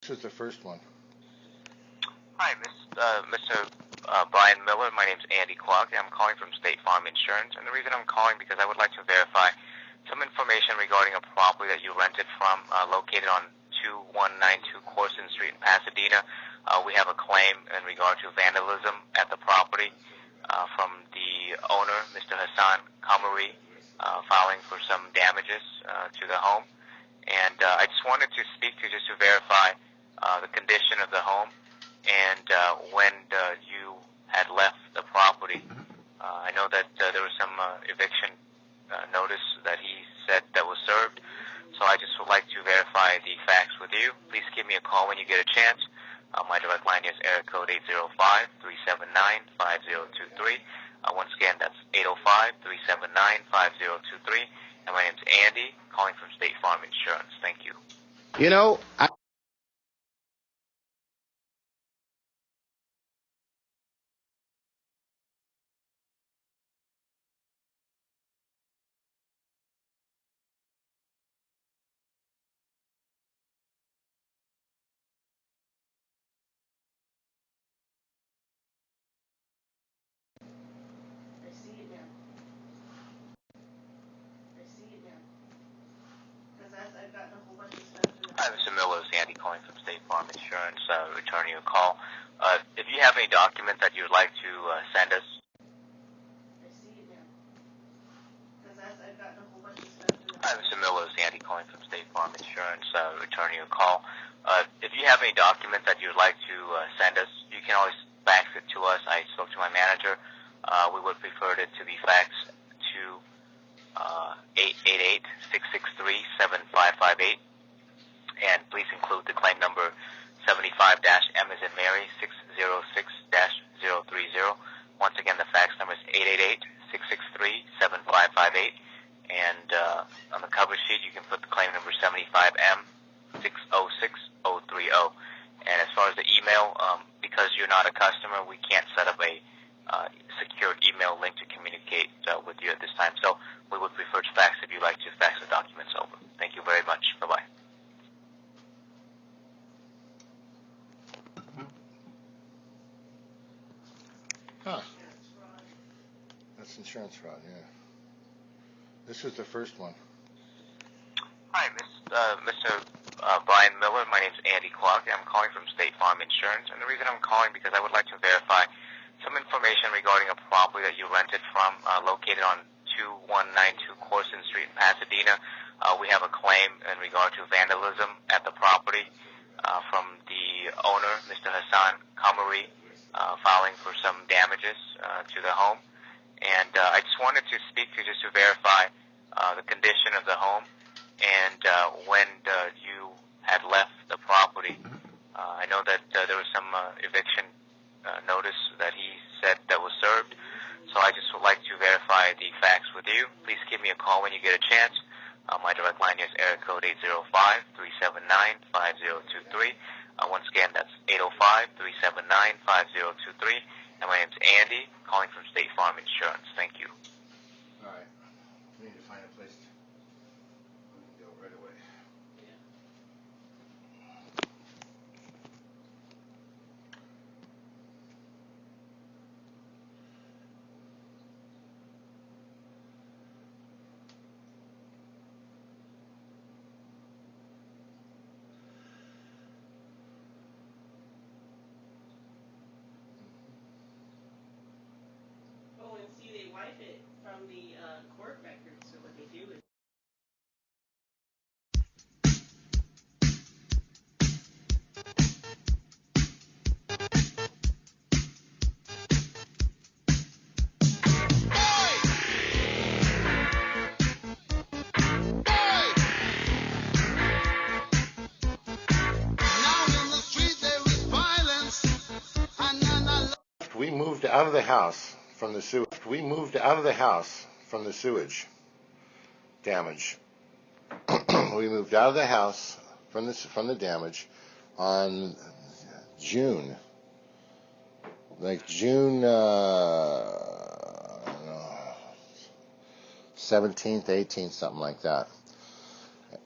This is the first one. Hi, Mr. Brian Miller. My name's Andy Clark. I'm calling from State Farm Insurance, and the reason I'm calling because I would like to verify some information regarding a property that you rented from, located on 2192 Corson Street in Pasadena. We have a claim in regard to vandalism at the property from the owner, Mr. Hassan Kamari, filing for some damages to the home. And I just wanted to speak to just to verify the condition of the home and when you had left the property. I know that there was some eviction notice that he said that was served, so I just would like to verify the facts with you. Please give me a call when you get a chance. My direct line is area code 805-379-5023. Once again, that's 805-379-5023. And my name's Andy, calling from State Farm Insurance. Thank you. You know, Hi, Mr. Miller. It's Andy calling from State Farm Insurance, returning your call. If you have any documents that you would like to send us. Hi, Mr. Miller. It's Andy calling from State Farm Insurance, returning your call. If you have any documents that you would like to send us, you can always fax it to us. I spoke to my manager. We would prefer it to be faxed to 888-663-7558. And please include the claim number 75-M as in Mary 606-030. Once again, the fax number is 888-663-7558. And on the cover sheet, you can put the claim number 75M 606030. And as far as the email, because you're not a customer, we can't set up a secured email link to communicate with you at this time. So we would prefer to fax if you'd like to fax the documents over. Thank you very much. Bye-bye. huh. That's insurance fraud, yeah. This was the first one. Hi, Mr. Brian Miller. My name's Andy Clark. I'm calling from State Farm Insurance, and the reason I'm calling because I would like to verify some information regarding a property that you rented from, located on 2192 Corson Street in Pasadena. We have a claim in regard to vandalism at the property from the owner, Mr. Hassan Kamari, filing for some damages to the home. And I just wanted to speak to just to verify the condition of the home and when you had left the property. I know that there was some eviction notice that he said that was served, so I just would like to verify the facts with you. Please give me a call when you get a chance. My direct line is area code 805-379-5023. Once again, that's 805-379-5023. And my name's Andy, calling from State Farm Insurance. Thank you. All right. We need to find a place to go right away. They wipe it from the court records, so what they do is We moved out of the house from the sewage. We moved out of the house from the sewage damage. We moved out of the house from the damage on June, June 17th, 18th, something like that,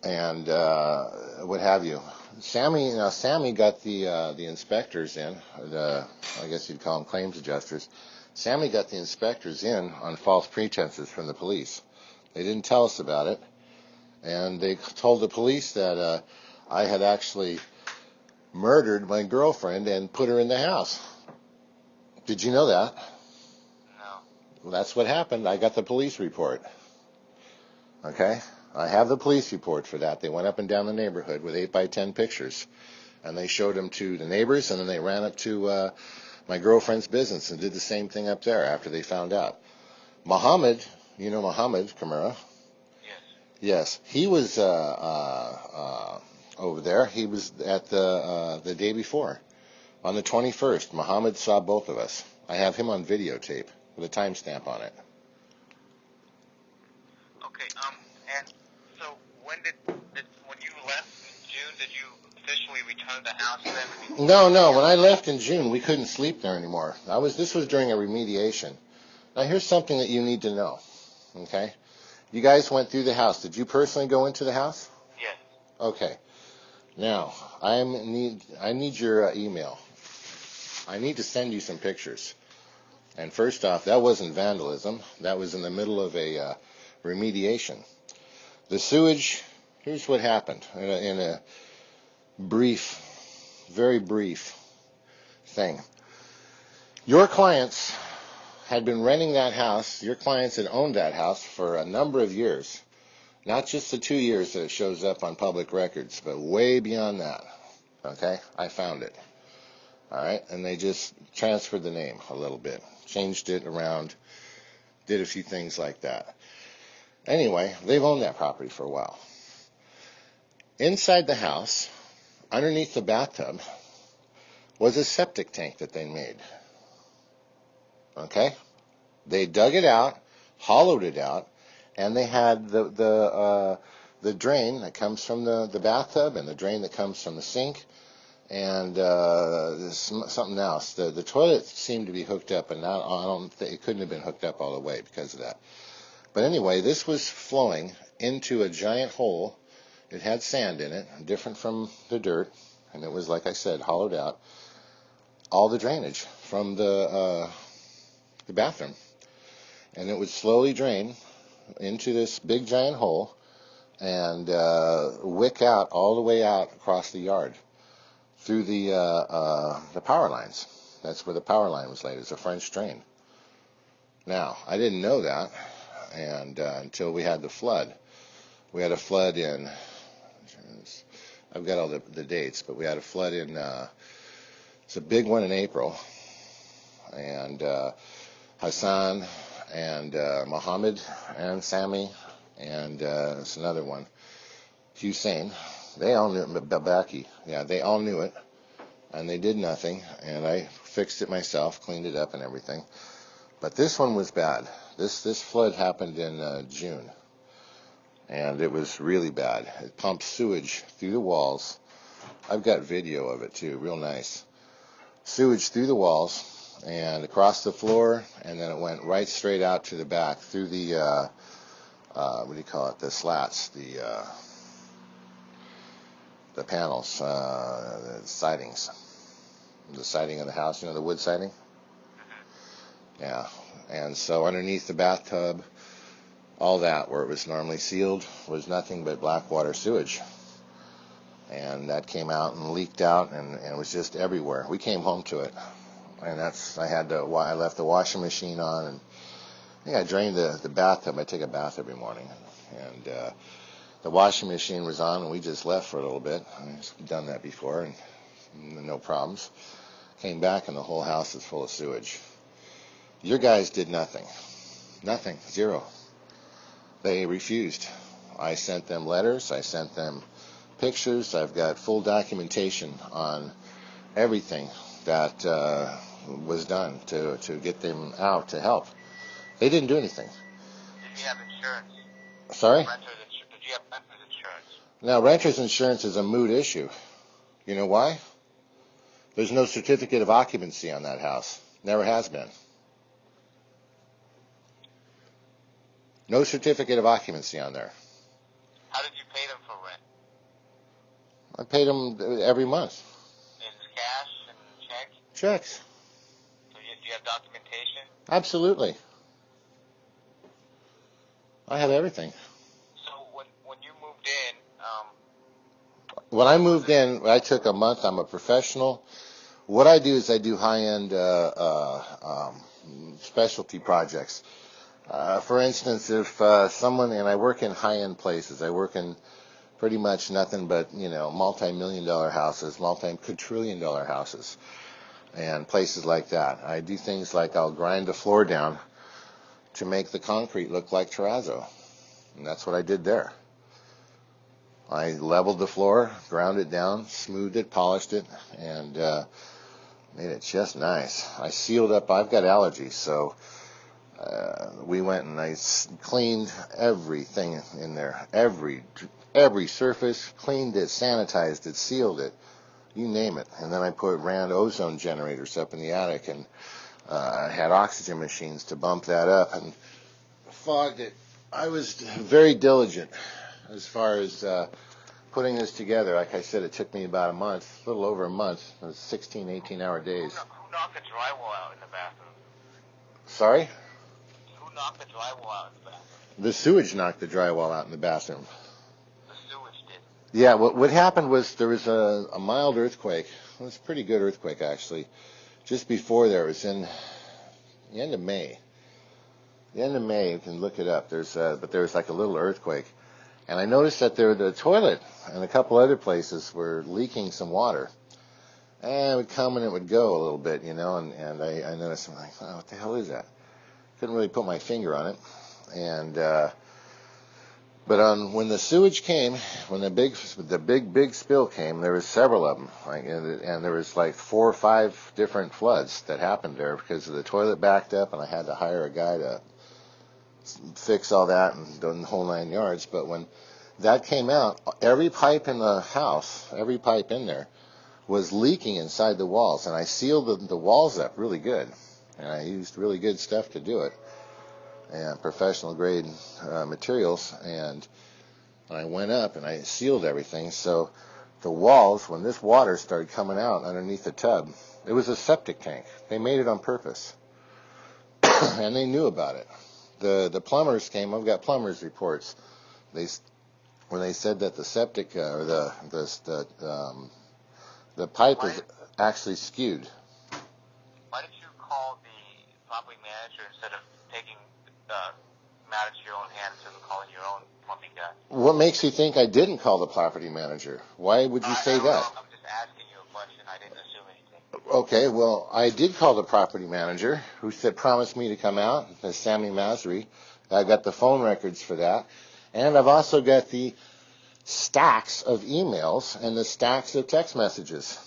and what have you. Sammy got the inspectors in. I guess you'd call them claims adjusters. Sammy got the inspectors in on false pretenses from the police. They didn't tell us about it, and they told the police that I had actually murdered my girlfriend and put her in the house. Did you know that? No. Well, that's what happened. I got the police report. Okay? I have the police report for that. They went up and down the neighborhood with 8x10 pictures, and they showed them to the neighbors, and then they ran up to my girlfriend's business and did the same thing up there after they found out. Muhammad, you know Muhammad Kamara? Yes. Yes, he was over there. He was at the day before, on the 21st. Muhammad saw both of us. I have him on videotape with a timestamp on it. Okay. And so when you left in June, did you officially return to the house then? No. When I left in June, we couldn't sleep there anymore. This was during a remediation. Now, here's something that you need to know. Okay, you guys went through the house. Did you personally go into the house? Yes. Okay. Now, I need your email. I need to send you some pictures. And first off, that wasn't vandalism. That was in the middle of a remediation. The sewage. Here's what happened in a brief, very brief thing. Your clients had been renting that house. Your clients had owned that house for a number of years. Not just the 2 years that it shows up on public records, but way beyond that. Okay? I found it. All right? And they just transferred the name a little bit. Changed it around. Did a few things like that. Anyway, they've owned that property for a while. Inside the house, underneath the bathtub, was a septic tank that they made. Okay? They dug it out, hollowed it out, and they had the drain that comes from the bathtub and the drain that comes from the sink and something else. The toilet seemed to be hooked up, and I don't think it couldn't have been hooked up all the way because of that. But anyway, this was flowing into a giant hole. It had sand in it, different from the dirt, and it was, like I said, hollowed out. All the drainage from the bathroom, and it would slowly drain into this big giant hole and wick out all the way out across the yard through the power lines. That's where the power line was laid. It's a French drain. Now, I didn't know that, and until we had the flood. We had a flood in, I've got all the dates, but we had a flood in, it's a big one in April, and Hassan and Muhammad and Sammy and it's another one, Hussein. They all knew it. Babaki. Yeah, they all knew it, and they did nothing. And I fixed it myself, cleaned it up and everything. But this one was bad. This flood happened in June, and it was really bad. It pumped sewage through the walls. I've got video of it too, real nice. Sewage through the walls and across the floor, and then it went right straight out to the back through the what do you call it? The slats, the panels, the sidings, the siding of the house. You know, the wood siding. Yeah, and so underneath the bathtub, all that where it was normally sealed was nothing but black water sewage, and that came out and leaked out, and it was just everywhere. We came home to it. And I left the washing machine on, and I think I drained the bathtub. I take a bath every morning, and the washing machine was on, and we just left for a little bit. I've done that before, and no problems. Came back, and the whole house is full of sewage. Your guys did nothing. Nothing. Zero. They refused. I sent them letters. I sent them pictures. I've got full documentation on everything that was done to get them out to help. They didn't do anything. Did you have insurance? Sorry? Did you have renter's insurance? Now, renter's insurance is a moot issue. You know why? There's no certificate of occupancy on that house. Never has been. No certificate of occupancy on there. How did you pay them for I paid them every month. In cash and check? Checks. So do you have documentation? Absolutely. I have everything. So when you moved in, When I moved in, I took a month. I'm a professional. What I do is I do high-end specialty projects. For instance, if someone, and I work in high-end places, I work in pretty much nothing but, multi-million-dollar houses, multi-quadrillion-dollar houses, and places like that. I do things like I'll grind the floor down to make the concrete look like terrazzo, and that's what I did there. I leveled the floor, ground it down, smoothed it, polished it, and made it just nice. I sealed up. I've got allergies, so we went and I cleaned everything in there, every surface, cleaned it, sanitized it, sealed it, you name it. And then I ran ozone generators up in the attic and had oxygen machines to bump that up and fogged it. I was very diligent as far as putting this together. Like I said, it took me about a month, a little over a month. It was 16, 18-hour days. who knocked the drywall out in the bathroom? Sorry? Who knocked the drywall out in the bathroom? The sewage knocked the drywall out in the bathroom. The sewage did. Yeah, what happened was there was a mild earthquake. It was a pretty good earthquake, actually. Just before there, it was in the end of May. The end of May, you can look it up. But there was like a little earthquake. And I noticed that the toilet and a couple other places were leaking some water. And it would come and it would go a little bit, and I noticed, I'm like, oh, what the hell is that? Couldn't really put my finger on it. And but when the sewage came, when the big spill came, there was several of them, and there was like 4 or 5 different floods that happened there because the toilet backed up, and I had to hire a guy to fix all that and the whole 9 yards. But when that came out, every pipe in the house, every pipe in there, was leaking inside the walls, and I sealed the walls up really good, and I used really good stuff to do it, and professional grade materials, and I went up and I sealed everything. So the walls, when this water started coming out underneath the tub, it was a septic tank. They made it on purpose, and they knew about it. The plumbers came. I've got plumbers reports. When they said that the septic or the pipe was actually skewed. Why did you call the property manager instead of taking matters to your own hands and calling your own plumbing guy? What makes you think I didn't call the property manager? Why would you say that? I'm just asking you a question. I didn't assume anything. Okay, well, I did call the property manager, who promised me to come out. That's Sammy Masri. I got the phone records for that, and I've also got the stacks of emails and the stacks of text messages.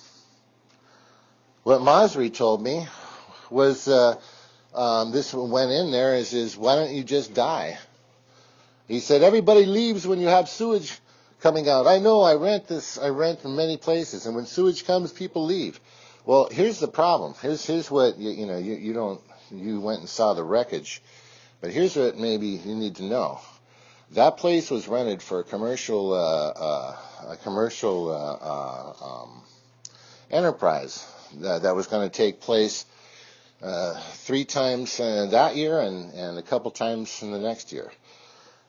What Masri told me was this went in there is why don't you just die? He said everybody leaves when you have sewage coming out. I know, I rent in many places, and when sewage comes, people leave. Well, here's the problem. Here's what you went and saw the wreckage, but here's what maybe you need to know. That place was rented for a commercial enterprise that was going to take place 3 times that year and a couple times in the next year.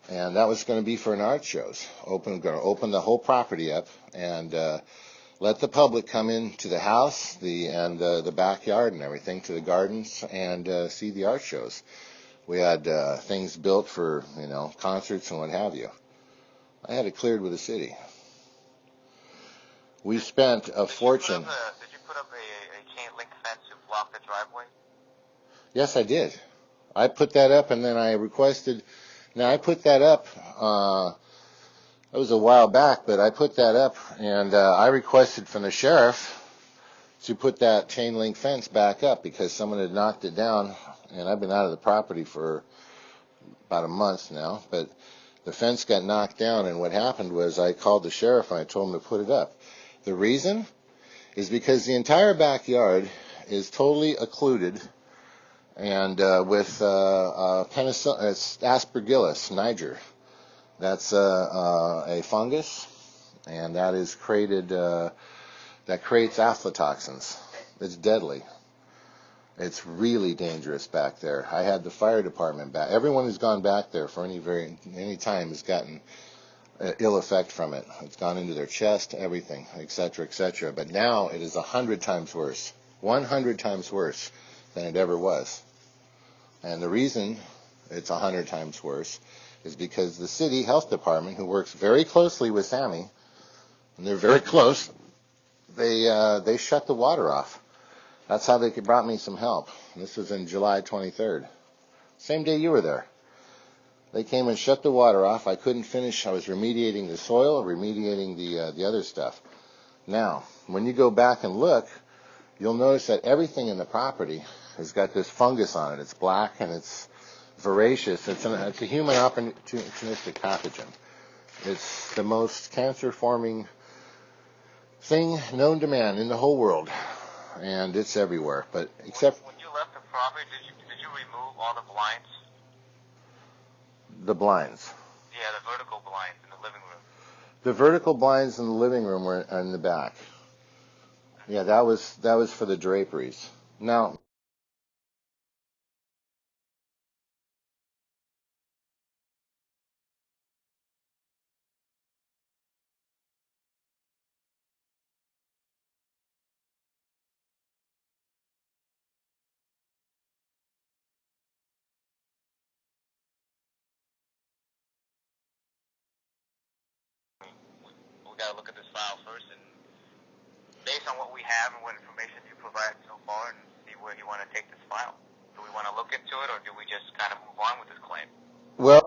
And that was going to be for an art shows. Going to open the whole property up and let the public come into the house, the backyard and everything, to the gardens and see the art shows. We had things built for, concerts and what have you. I had it cleared with the city. We spent a fortune. Did you put up a chain link fence to block the driveway? Yes, I did. I put that up, and then I requested. Now, I put that up. That was a while back, but I put that up, and I requested from the sheriff to put that chain link fence back up because someone had knocked it down, and I've been out of the property for about a month now, but the fence got knocked down, and what happened was I called the sheriff and I told him to put it up. The reason is because the entire backyard is totally occluded and with penicillin, it's Aspergillus niger. That's a fungus, and that is that creates aflatoxins. It's deadly. It's really dangerous back there. I had the fire department back. Everyone who's gone back there for any time has gotten ill effect from it. It's gone into their chest, everything, etc., etc. But now it is 100 times worse. 100 times worse than it ever was. And the reason it's 100 times worse is because the city health department, who works very closely with Sammy, and they're very close, they shut the water off. That's how they brought me some help. This was in July 23rd. Same day you were there. They came and shut the water off. I couldn't finish. I was remediating the soil, remediating the other stuff. Now, when you go back and look, you'll notice that everything in the property has got this fungus on it. It's black and it's voracious. It's a human opportunistic pathogen. It's the most cancer-forming thing known to man in the whole world. And it's everywhere, but except when you left the property, did you remove all the blinds? The blinds. Yeah, the vertical blinds in the living room. The vertical blinds in the living room were in the back. Yeah, that was for the draperies. Now, We got to look at this file first, and based on what we have and what information you provided so far, and see where you want to take this file. Do we want to look into it, or do we just kind of move on with this claim? well,